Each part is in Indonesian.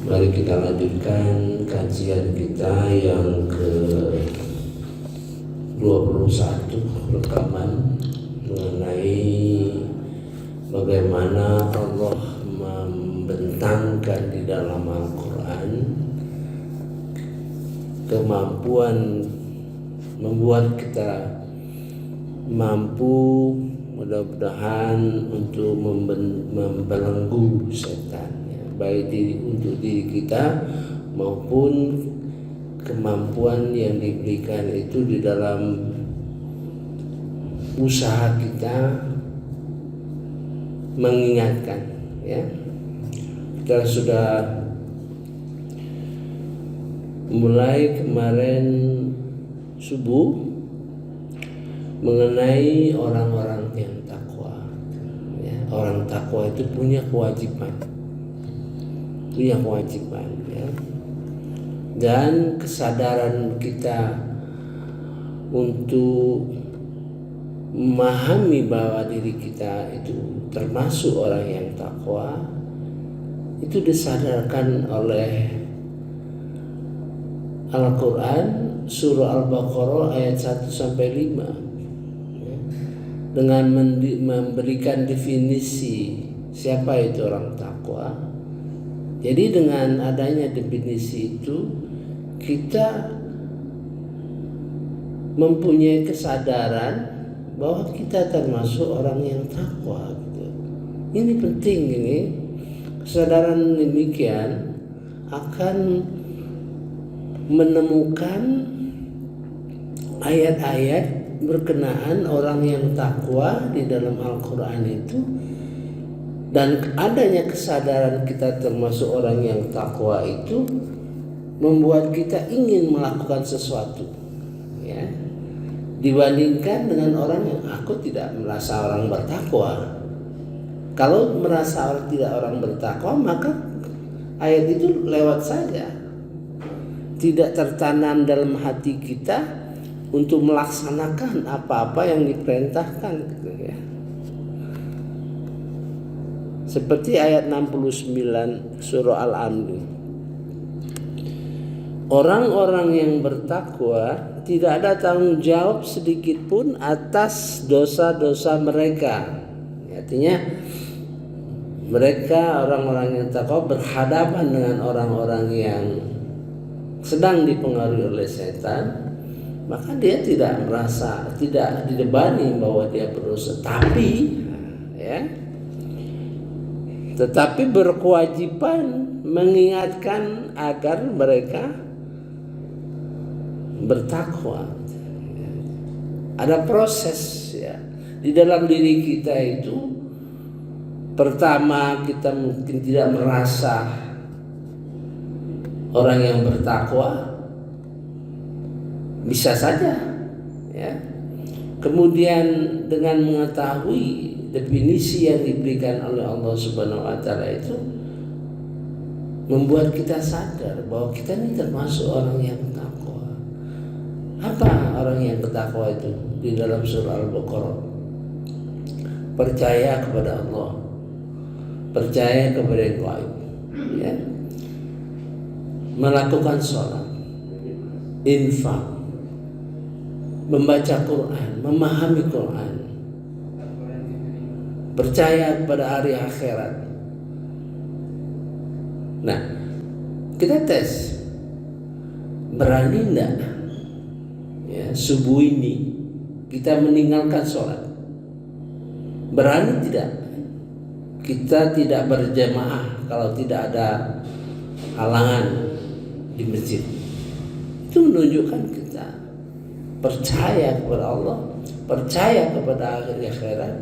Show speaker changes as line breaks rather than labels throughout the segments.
Mari kita lanjutkan kajian kita yang ke-21 rekaman mengenai bagaimana Allah membentangkan di dalam Al-Quran kemampuan membuat kita mampu mudah-mudahan untuk membelenggu setan, baik untuk diri kita maupun kemampuan yang diberikan itu di dalam usaha kita mengingatkan, ya. Kita sudah mulai kemarin subuh mengenai orang-orang yang takwa, ya. Orang takwa itu punya kewajiban, ya, dan kesadaran kita untuk memahami bahwa diri kita itu termasuk orang yang takwa itu disadarkan oleh Al-Quran surah Al-Baqarah ayat 1-5 dengan memberikan definisi siapa itu orang takwa. Jadi dengan adanya definisi itu kita mempunyai kesadaran bahwa kita termasuk orang yang takwa, gitu. Ini penting, ini kesadaran demikian akan menemukan ayat-ayat berkenaan orang yang takwa di dalam Al-Quran itu. Dan adanya kesadaran kita termasuk orang yang takwa itu membuat kita ingin melakukan sesuatu, ya, dibandingkan dengan orang yang aku tidak merasa orang bertakwa. Kalau merasa tidak orang bertakwa, maka ayat itu lewat saja, tidak tertanam dalam hati kita untuk melaksanakan apa-apa yang diperintahkan, gitu, ya. Seperti ayat 69 surah Al-Amr. Orang-orang yang bertakwa tidak ada tanggung jawab sedikit pun atas dosa-dosa mereka. Artinya mereka orang-orang yang takwa berhadapan dengan orang-orang yang sedang dipengaruhi oleh setan, maka dia tidak merasa, tidak dibebani bahwa dia berdosa, tetapi berkewajiban mengingatkan agar mereka bertakwa. Ada proses, ya, di dalam diri kita itu. Pertama, kita mungkin tidak merasa orang yang bertakwa, bisa saja, ya. Kemudian dengan mengetahui definisi yang diberikan oleh Allah Subhanahu wa Ta'ala itu membuat kita sadar bahwa kita ini termasuk orang yang takwa. Apa orang yang bertakwa itu? Di dalam surah Al-Baqarah, percaya kepada Allah, percaya kepada yang gaib, ya, melakukan sholat, infak, membaca Quran, memahami Quran, percaya pada hari akhirat. Nah, kita tes, berani enggak, ya, subuh ini kita meninggalkan sholat? Berani tidak kita tidak berjamaah kalau tidak ada halangan di masjid? Itu menunjukkan kita percaya kepada Allah, percaya kepada hari akhirat,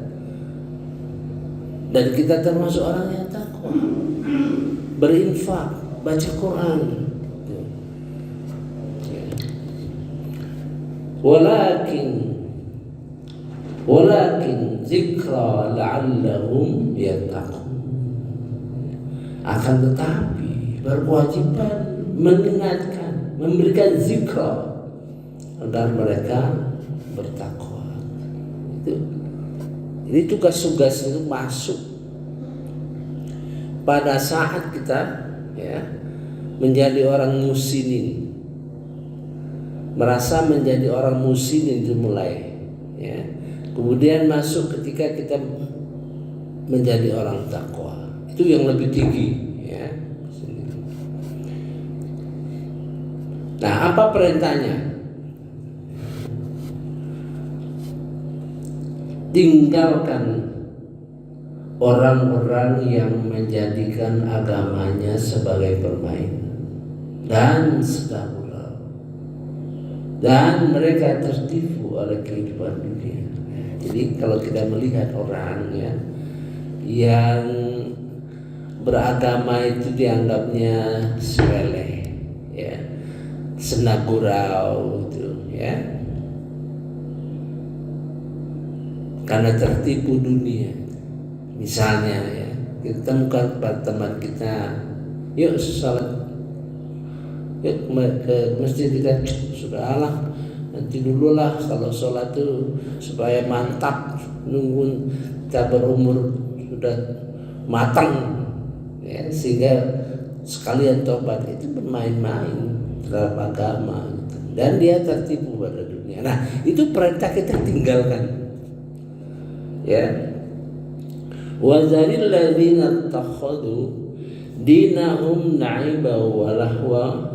dan kita termasuk orang yang takwa. Berinfak, baca Quran. Walakin zikra la'allahum yattaqun. Akan tetapi berkewajiban mengingatkan, memberikan zikra agar mereka bertakwa. Ini tugas-tugas itu masuk pada saat kita, ya, menjadi orang musinin, merasa menjadi orang musinin itu mulai, ya. Kemudian masuk ketika kita menjadi orang takwa, itu yang lebih tinggi, ya. Nah, apa perintahnya? Tinggalkan orang-orang yang menjadikan agamanya sebagai permainan dan sedang gurau, dan mereka tertipu oleh kehidupan dunia. Jadi kalau kita melihat orang, ya, yang beragama itu dianggapnya sepele, ya, senang gurau itu, ya, karena tertipu dunia. Misalnya, ya, kita temukan teman kita, yuk sholat, yuk ke masjid, kita sudahlah, nanti dulu lah kalau sholat tuh supaya mantap, nunggu kita berumur sudah matang, ya, sehingga sekalian tobat. Itu bermain-main terhadap agama gitu. Dan dia tertipu pada dunia. Nah, itu perintah kita tinggalkan, ya. Wazaril ladzina takhadu dinahum na'iba wa lahwa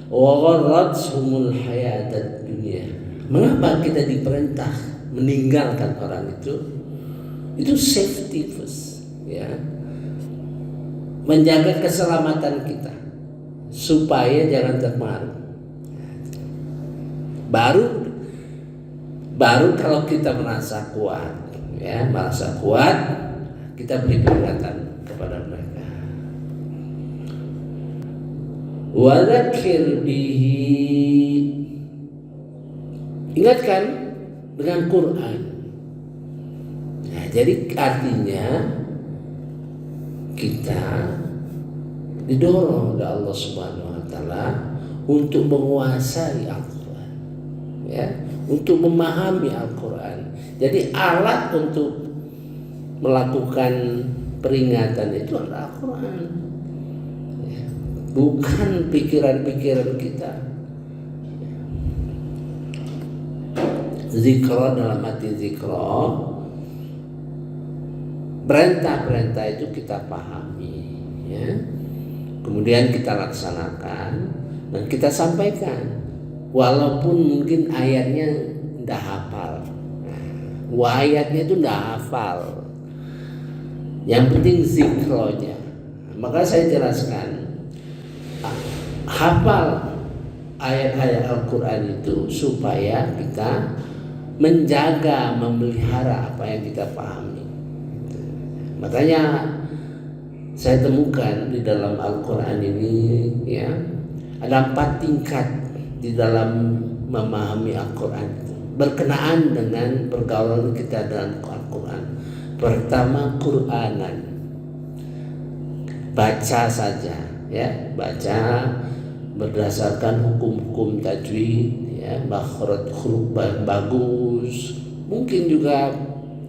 wa gharrathumul hayatad dunya. Mengapa kita diperintah meninggalkan orang itu? Itu safety first, ya. Menjaga keselamatan kita supaya jangan terpengaruh. Baru kalau kita merasa kuat, ya, merasa kuat, kita beri peringatan kepada mereka. Wa dzakir bihi, ingatkan dengan Quran. Nah, jadi artinya kita didorong oleh Allah Subhanahu wa taala untuk menguasai Al-Qur'an, ya, untuk memahami Al-Qur'an. Jadi alat untuk melakukan peringatan itu adalah Al-Quran, ya, bukan pikiran-pikiran kita. Zikra dalam arti zikra, perintah-perintah itu kita pahami, ya, kemudian kita laksanakan dan kita sampaikan, walaupun mungkin ayatnya tidak hafal. Ayatnya itu tidak hafal, yang penting zikronya. Maka saya jelaskan, hafal ayat-ayat Al-Quran itu supaya kita menjaga, memelihara apa yang kita pahami. Makanya saya temukan di dalam Al-Quran ini, ya, ada 4 tingkat di dalam memahami Al-Quran itu, berkenaan dengan pergaulan kita dalam Al-Quran. Pertama, Quranan, baca saja, ya, baca berdasarkan hukum-hukum tajwid, ya, makhraj huruf bagus, mungkin juga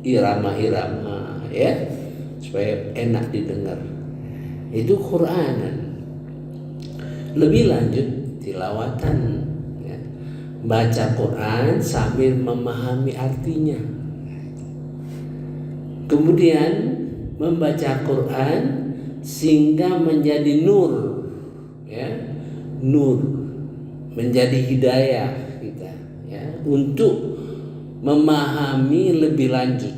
irama-irama, ya, supaya enak didengar. Itu Quranan. Lebih lanjut, tilawatan, ya, baca Quran sambil memahami artinya. Kemudian membaca Quran sehingga menjadi nur, ya, nur, menjadi hidayah kita, ya, untuk memahami lebih lanjut.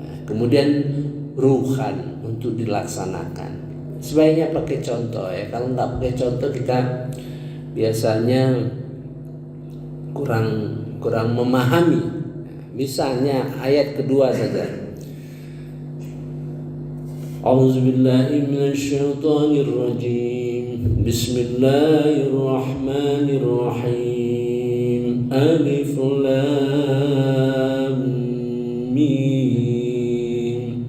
Nah, kemudian ruhan untuk dilaksanakan. Sebaiknya pakai contoh, ya. Kalau nggak pakai contoh kita biasanya kurang memahami. Misalnya ayat kedua saja. A'udzubillahi minasyaitonirrajim. Bismillahirrahmanirrahim. Alif lam mim.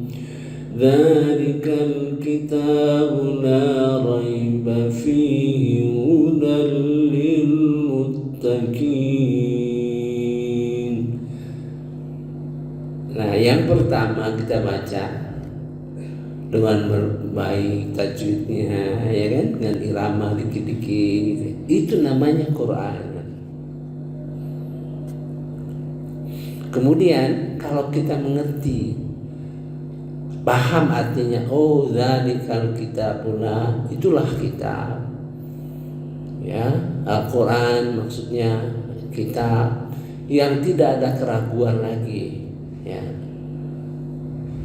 Dzalikal kitabu la raiba fihi hudal lil muttaqin. Nah, yang pertama kita baca dengan baik tajwidnya, ya kan, dengan irama dikit-dikit. Itu namanya Quran. Kemudian kalau kita mengerti, paham artinya, oh dzalikal kitabuna, itulah kitab. Ya, Al-Quran maksudnya kitab yang tidak ada keraguan lagi, ya,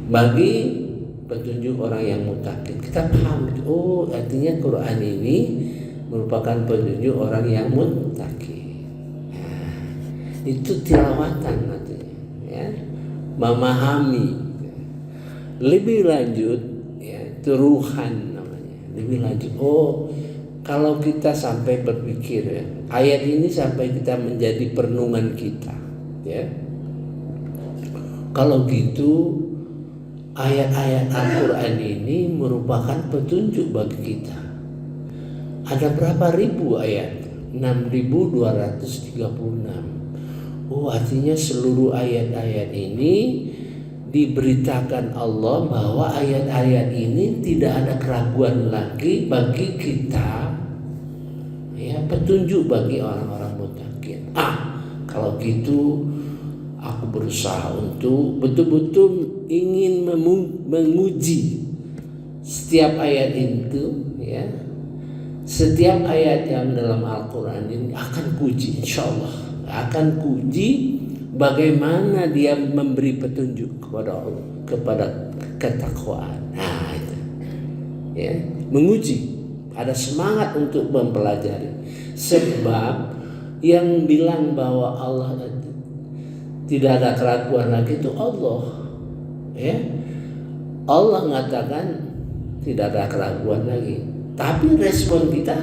bagi petunjuk orang yang mutakin. Kita paham, oh artinya Quran ini merupakan petunjuk orang yang mutakin. Nah, itu tilawatan artinya, ya, memahami. Lebih lanjut, ya, itu ruhan namanya. Lebih lanjut, oh kalau kita sampai berpikir, ya, ayat ini sampai kita menjadi perenungan kita, ya. Kalau gitu ayat-ayat Al-Quran ini merupakan petunjuk bagi kita. Ada berapa ribu ayat? 6.236. Oh, artinya seluruh ayat-ayat ini diberitakan Allah bahwa ayat-ayat ini tidak ada keraguan lagi bagi kita, ya, petunjuk bagi orang-orang mutakin. Kalau gitu aku berusaha untuk betul-betul ingin menguji setiap ayat itu, ya. Setiap ayat yang dalam Al-Quran ini akan kuji, insya Allah akan kuji bagaimana dia memberi petunjuk kepada Allah, kepada ketakwaan. Nah itu, ya, menguji, ada semangat untuk mempelajari. Sebab yang bilang bahwa Allah tidak ada keraguan lagi itu Allah, ya. Allah mengatakan tidak ada keraguan lagi. Tapi respon kita,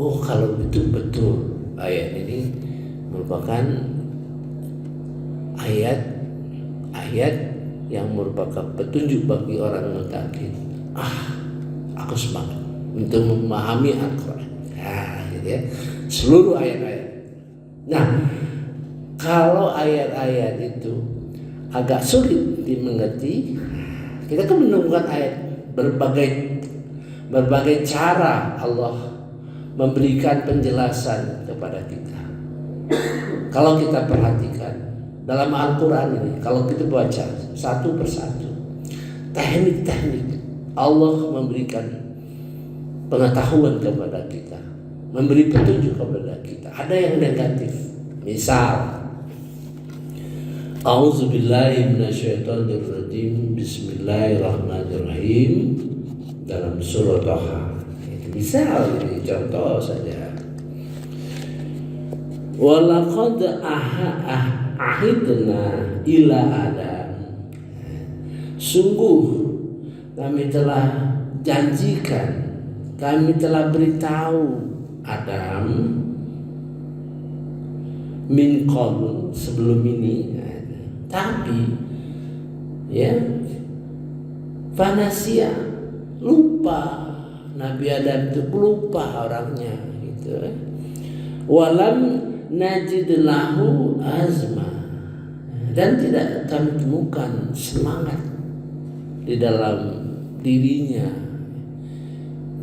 oh kalau itu betul ayat ini merupakan ayat yang merupakan petunjuk bagi orang mutakin. Aku semangat untuk memahami Al-Quran. Nah, gitu ya. Seluruh ayat-ayat. Nah, kalau ayat-ayat itu agak sulit dimengerti, kita kan menemukan ayat berbagai cara Allah memberikan penjelasan kepada kita. Kalau kita perhatikan dalam Al-Quran ini, kalau kita baca satu persatu, teknik-teknik Allah memberikan pengetahuan kepada kita, memberi petunjuk kepada kita. Ada yang negatif, misal A'udzubillahi minasyaitonirrajim, Bismillahirrahmanirrahim, dalam surah Taha. Misal ini contoh saja. Walaqad ahidna ila Adam. Sungguh kami telah janjikan, kami telah beritahu Adam min qabl, sebelum ini. Tapi ya, fanasia, lupa. Nabi Adam itu lupa orangnya gitu. Walam najid lahu azma, dan tidak kami temukan semangat di dalam dirinya.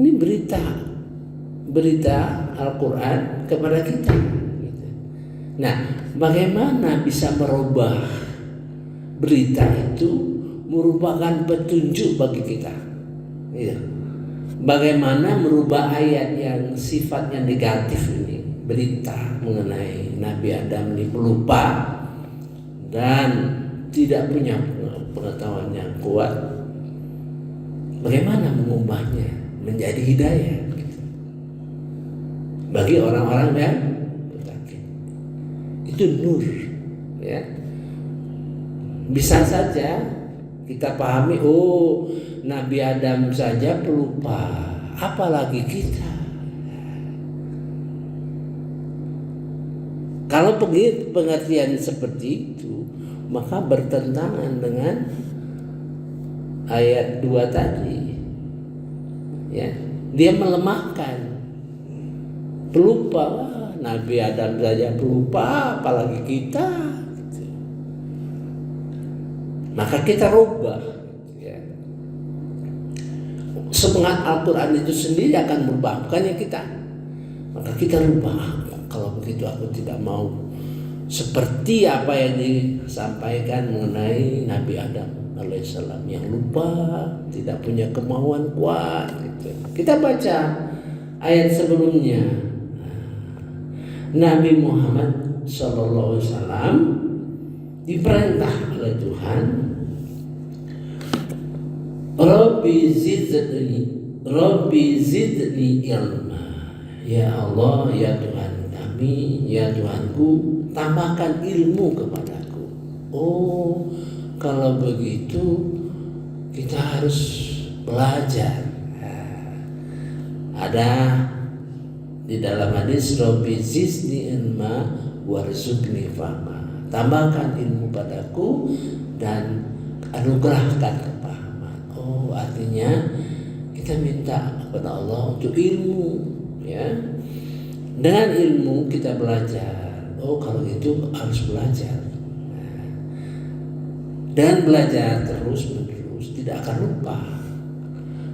Ini berita Al-Quran kepada kita. Nah, bagaimana bisa merubah berita itu merupakan petunjuk bagi kita? Iya. Bagaimana merubah ayat yang sifatnya negatif ini, berita mengenai Nabi Adam ini pelupa dan tidak punya pengetahuan yang kuat, bagaimana mengubahnya menjadi hidayah bagi orang-orang yang mutakin? Itu nur, ya. Bisa saja kita pahami, oh Nabi Adam saja pelupa, apalagi kita. Kalau pengertian seperti itu, maka bertentangan dengan ayat 2 tadi. Ya, dia melemahkan. Pelupa, Nabi Adam saja pelupa, apalagi kita. Maka kita rubah, ya. semangat Al-Quran itu sendiri akan berubah, bukannya kita. Maka kita rubah. Kalau begitu aku tidak mau seperti apa yang disampaikan mengenai Nabi Adam alaihissalam yang lupa, tidak punya kemauan kuat gitu. Kita baca ayat sebelumnya. Nabi Muhammad SAW diperintah oleh Tuhan, Rabbi zidni ilma. Ya Allah, ya Tuhan kami, ya Tuhanku, tambahkan ilmu kepadaku. Oh, kalau begitu kita harus belajar. Ada di dalam hadis, Rabbi zidni ilma warzuqni fahma. Tambahkan ilmu padaku dan anugerahkan kepahaman. Oh, artinya kita minta kepada Allah untuk ilmu, ya. Dengan ilmu kita belajar. Oh, kalau itu harus belajar. Dan belajar terus menerus tidak akan lupa.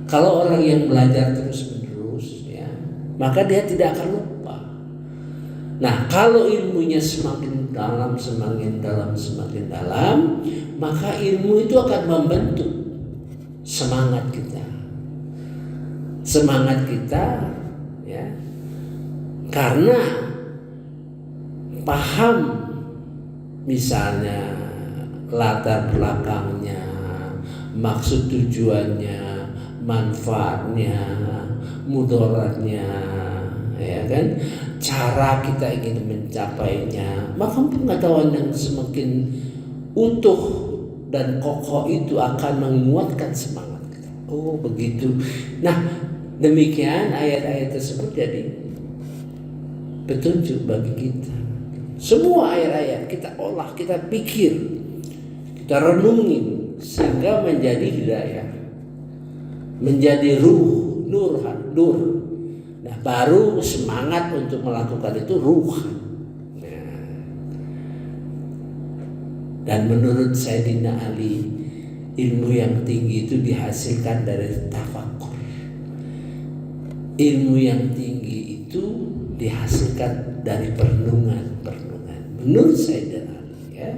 Kalau orang yang belajar terus menerus, ya, maka dia tidak akan lupa. Nah, kalau ilmunya semakin dalam, maka ilmu itu akan membentuk semangat kita, ya, karena paham misalnya latar belakangnya, maksud tujuannya, manfaatnya, mudaratnya, ya kan, cara kita ingin mencapainya, maka pengetahuan yang semakin utuh dan kokoh itu akan menguatkan semangat kita. Oh, begitu. Nah, demikian ayat-ayat tersebut jadi petunjuk bagi kita. Semua ayat-ayat kita olah, kita pikir, kita renungin sehingga menjadi hidayah, menjadi ruh, nur. Nah, baru semangat untuk melakukan itu ruh. Dan menurut Sayyidina Ali, ilmu yang tinggi itu dihasilkan dari tafakur. Ilmu yang tinggi itu dihasilkan dari perenungan. Menurut Sayyidina Ali, ya.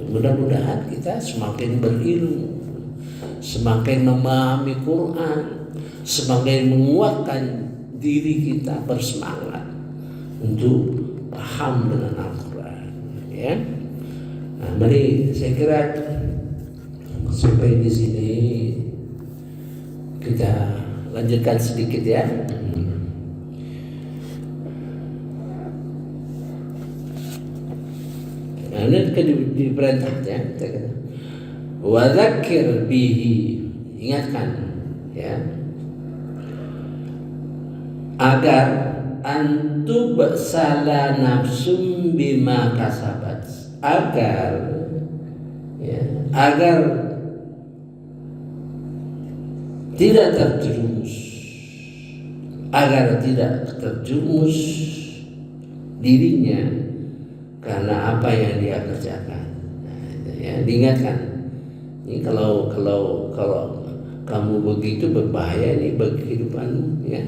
Mudah-mudahan kita semakin berilmu, semakin memahami Quran, semakin menguatkan diri kita bersemangat untuk paham dengan Al-Quran, ya. Nah, mari saya kira sampai di sini kita lanjutkan sedikit, ya. Nah, ini diperintahnya, wa dzakir bihi, ingatkan, ya, agar antub sala nafsum bima kasabat, agar tidak terjerumus dirinya karena apa yang dia kerjakan. Ya, diingatkan. Ini kalau kamu begitu berbahaya ini bagi kehidupanmu, ya.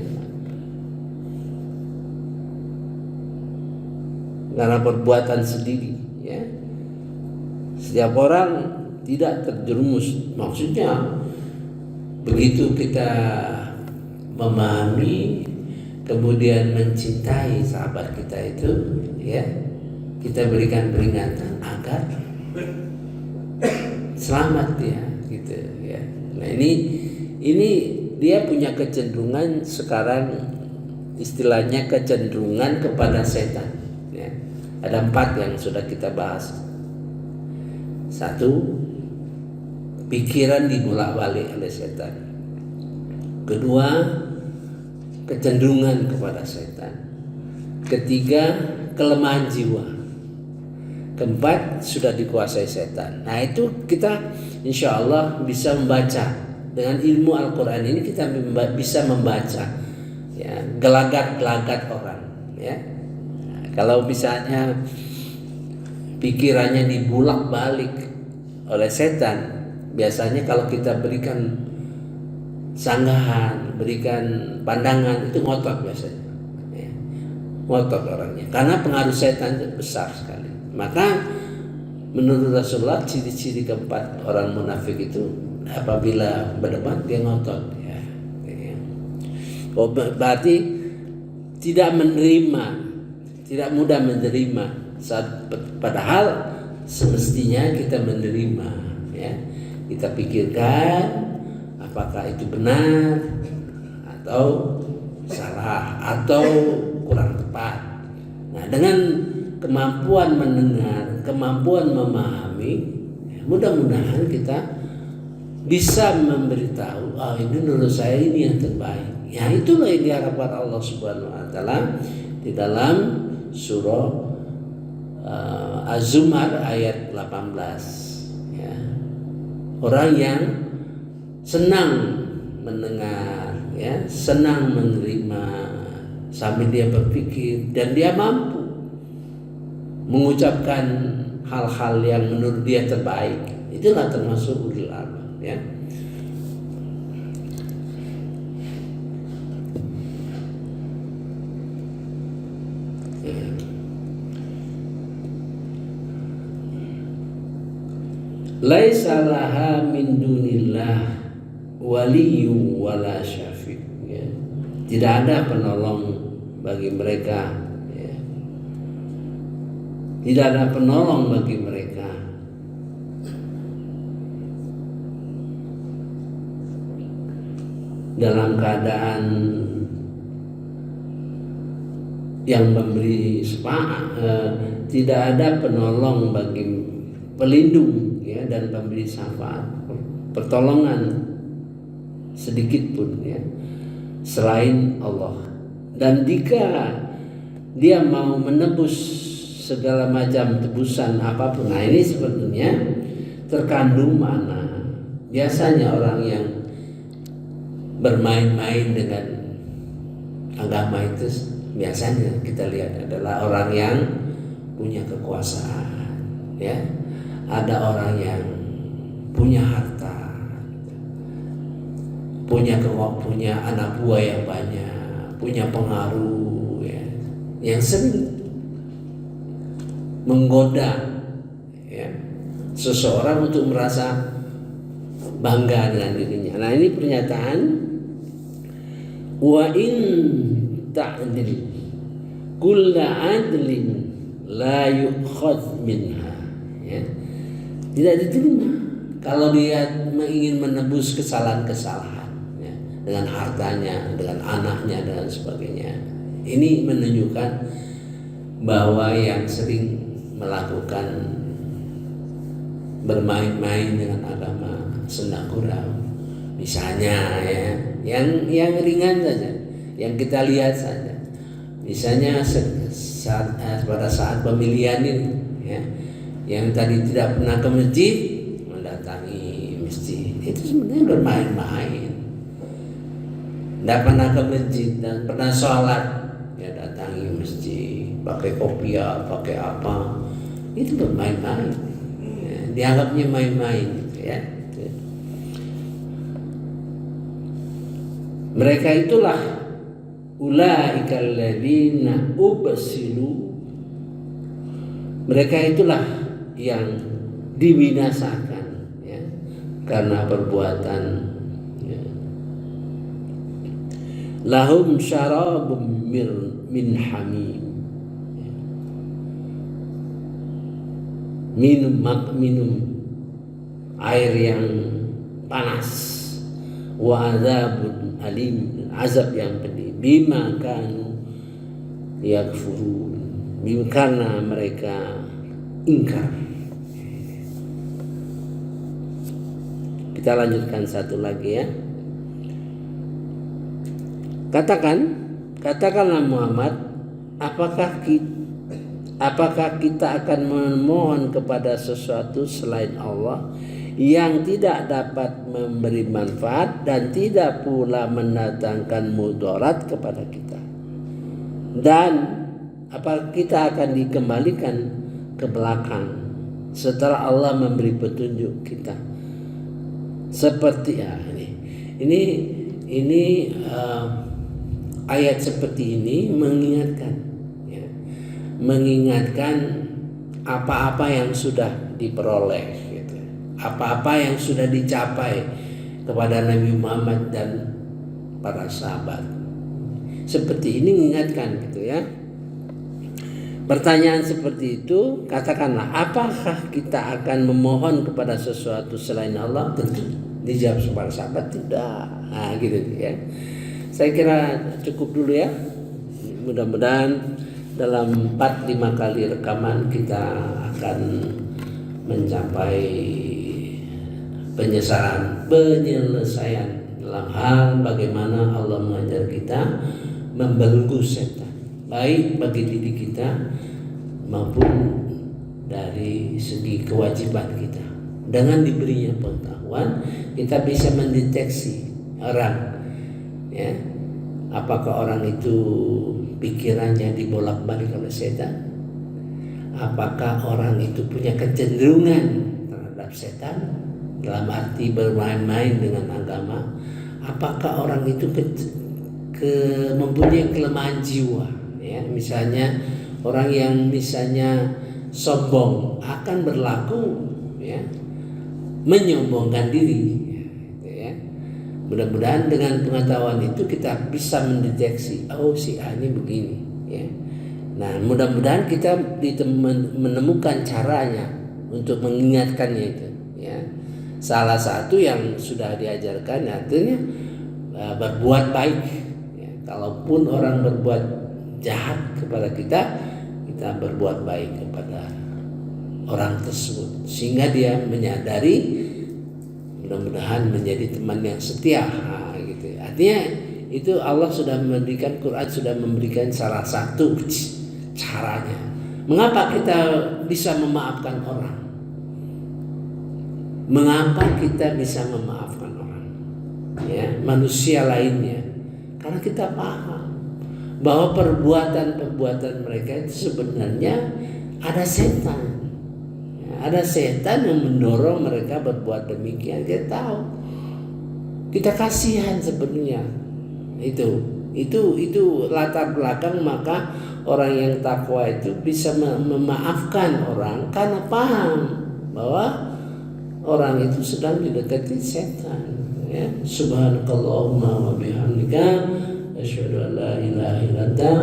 Karena perbuatan sendiri, ya. Setiap orang tidak terjerumus. Maksudnya begitu kita memahami kemudian mencintai sahabat kita itu, ya, kita berikan peringatan agar selamat dia, gitu, ya. Nah, ini dia punya kecenderungan sekarang, istilahnya kecenderungan kepada setan, ya. Ada 4 yang sudah kita bahas. 1, pikiran dibolak-balik oleh setan. 2, kecenderungan kepada setan. 3, kelemahan jiwa. 4, sudah dikuasai setan. Nah, itu kita insya Allah bisa membaca dengan ilmu Al-Quran ini, kita bisa membaca, ya, gelagat-gelagat orang, ya. Nah, kalau misalnya pikirannya dibulak-balik oleh setan, biasanya kalau kita berikan sanggahan, berikan pandangan, itu ngotot biasanya. Ya, ngotot orangnya, karena pengaruh setan itu besar sekali. Maka menurut Rasulullah ciri-ciri keempat orang munafik itu apabila berdebat dia ngotot. Ya. Oh, berarti tidak menerima, tidak mudah menerima. Padahal semestinya kita menerima. Ya. Kita pikirkan apakah itu benar atau salah atau kurang tepat. Nah, dengan kemampuan mendengar, kemampuan memahami, mudah-mudahan kita bisa memberitahu, ini menurut saya ini yang terbaik. Ya, itulah yang diharapkan Allah Subhanahu wa taala di dalam surah Az-Zumar ayat 18. Ya. Orang yang senang mendengar, ya, senang menerima sambil dia berpikir dan dia mampu mengucapkan hal-hal yang menurut dia terbaik, itulah termasuk ulil albab. Ya. Laisa laha min dunillah waliyyu wala syafi'. Ya. Tidak ada penolong bagi mereka. Ya. Tidak ada penolong bagi mereka. Dalam keadaan yang memberi syafaat, tidak ada penolong bagi pelindung, ya, dan pemberi syafaat, pertolongan sedikit pun, ya, selain Allah. Dan jika dia mau menebus segala macam tebusan apapun, nah ini sebetulnya terkandung makna. Biasanya orang yang bermain-main dengan agama itu biasanya kita lihat adalah orang yang punya kekuasaan, ya. Ada orang yang punya harta, punya anak buah yang banyak, punya pengaruh, ya, yang sering menggoda, ya, seseorang untuk merasa bangga dengan dirinya. Nah, ini pernyataan wa in ta'dil kulla adlin la yu'khadh minha. Ya. Tidak diterima kalau dia ingin menebus kesalahan-kesalahan, ya, dengan hartanya, dengan anaknya dan sebagainya. Ini menunjukkan bahwa yang sering melakukan bermain-main dengan agama sedang kurang. Misalnya, ya, yang ringan saja, yang kita lihat saja. Misalnya pada saat pemilihan ini, ya, yang tadi tidak pernah ke masjid mendatangi masjid, itu sebenarnya bermain-main. Tidak pernah ke masjid dan pernah sholat, ya, datangi masjid, pakai kopiah, pakai apa, itu bermain-main, ya, dianggapnya main-main, ya. Mereka itulah ulaikal ladzina ubsilu, mereka itulah yang dibinasakan, ya, karena perbuatan, ya. Lahum syarabum min hamim, ya. minum air yang panas, wa azabun alim, azab yang pedih, bima kanu yakfurun, karena mereka ingkar. Kita lanjutkan satu lagi, ya. Katakanlah Muhammad, apakah kita akan memohon kepada sesuatu selain Allah yang tidak dapat memberi manfaat dan tidak pula mendatangkan mudarat kepada kita? Dan apa kita akan dikembalikan ke belakang setelah Allah memberi petunjuk kita? Seperti, ya, ini ini ayat seperti ini mengingatkan, ya, mengingatkan apa-apa yang sudah diperoleh, gitu, apa-apa yang sudah dicapai kepada Nabi Muhammad dan para sahabat. Seperti ini mengingatkan, gitu ya. Pertanyaan seperti itu, katakanlah, apakah kita akan memohon kepada sesuatu selain Allah? Tentu dijawab para sahabat tidak. Nah, gitu ya. Saya kira cukup dulu ya. Mudah-mudahan dalam 4-5 kali rekaman kita akan mencapai penyelesaian dalam hal bagaimana Allah mengajar kita membelenggu setan, baik bagi diri kita maupun dari segi kewajiban kita. Dengan diberinya pengetahuan, kita bisa mendeteksi orang, ya, apakah orang itu pikirannya dibolak-balik oleh setan, apakah orang itu punya kecenderungan terhadap setan dalam arti bermain-main dengan agama, apakah orang itu mempunyai kelemahan jiwa, ya, misalnya orang yang misalnya sombong akan berlaku, ya, menyombongkan diri, ya. Mudah-mudahan dengan pengetahuan itu kita bisa mendeteksi, oh si A ini begini, ya. Nah, mudah-mudahan kita menemukan caranya untuk mengingatkannya itu, ya. Salah satu yang sudah diajarkan artinya berbuat baik, ya. Kalaupun orang berbuat jahat kepada kita, kita berbuat baik kepada orang tersebut sehingga dia menyadari, mudah-mudahan menjadi teman yang setia. Nah, gitu. Artinya itu Allah sudah memberikan, Quran sudah memberikan salah satu caranya. Mengapa kita bisa memaafkan orang? Mengapa kita bisa memaafkan orang, ya, manusia lainnya? Karena kita paham bahwa perbuatan-perbuatan mereka itu sebenarnya ada setan. Ada setan yang mendorong mereka berbuat demikian. Kita tahu, kita kasihan sebenarnya. Itu latar belakang maka orang yang takwa itu bisa memaafkan orang karena paham bahwa orang itu sedang didekati setan, ya. Subhanakallahumma wa bihamdika asyhadu an la ilaha illa anta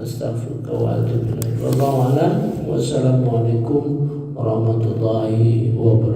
astaghfiruka wa atubu ilaik. Wallahu a'lam. Wassalamualaikum warahmatullahi wabarakatuh.